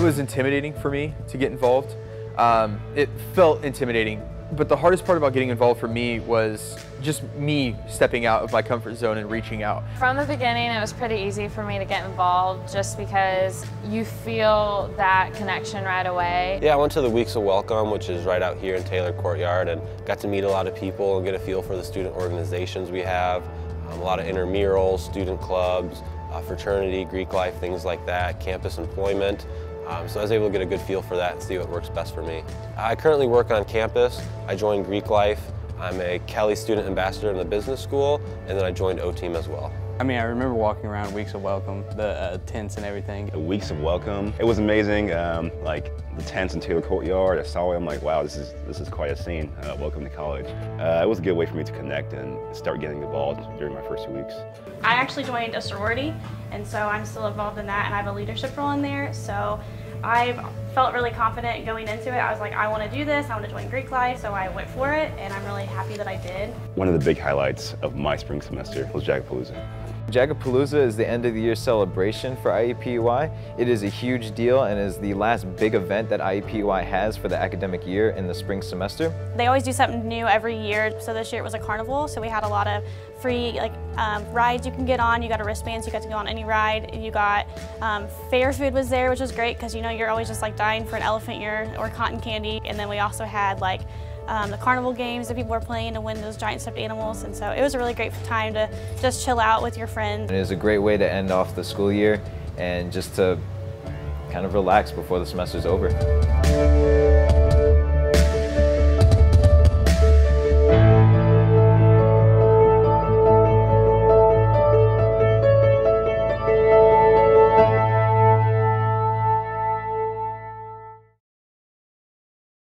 was intimidating for me to get involved. It felt intimidating, but the hardest part about getting involved for me was just me stepping out of my comfort zone and reaching out. From the beginning, it was pretty easy for me to get involved just because you feel that connection right away. Yeah, I went to the Weeks of Welcome, which is right out here in Taylor Courtyard, and got to meet a lot of people and get a feel for the student organizations we have. A lot of intramurals, student clubs, fraternity, Greek life, things like that, campus employment. So I was able to get a good feel for that and see what works best for me. I currently work on campus. I joined Greek life. I'm a Kelly student ambassador in the business school, and then I joined O-Team as well. I mean, I remember walking around Weeks of Welcome, the tents and everything. The Weeks of Welcome, it was amazing. Like the tents in Taylor Courtyard, I saw it, I'm like, wow, this is quite a scene. Welcome to college. It was a good way for me to connect and start getting involved during my first 2 weeks. I actually joined a sorority, and so I'm still involved in that, and I have a leadership role in there. So I felt really confident going into it. I was like, I want to do this, I want to join Greek life, so I went for it, and I'm really happy that I did. One of the big highlights of my spring semester was Jagapalooza. Jagapalooza is the end of the year celebration for IUPUI. It is a huge deal and is the last big event that IUPUI has for the academic year in the spring semester. They always do something new every year, so this year it was a carnival, so we had a lot of free rides you can get on. You got a wristband, so you got to go on any ride. You got fair food was there, which was great because you know you're always just like dying for an elephant ear or cotton candy. And then we also had like the carnival games that people were playing to win those giant stuffed animals, and so it was a really great time to just chill out with your friends. It is a great way to end off the school year and just to kind of relax before the semester's over.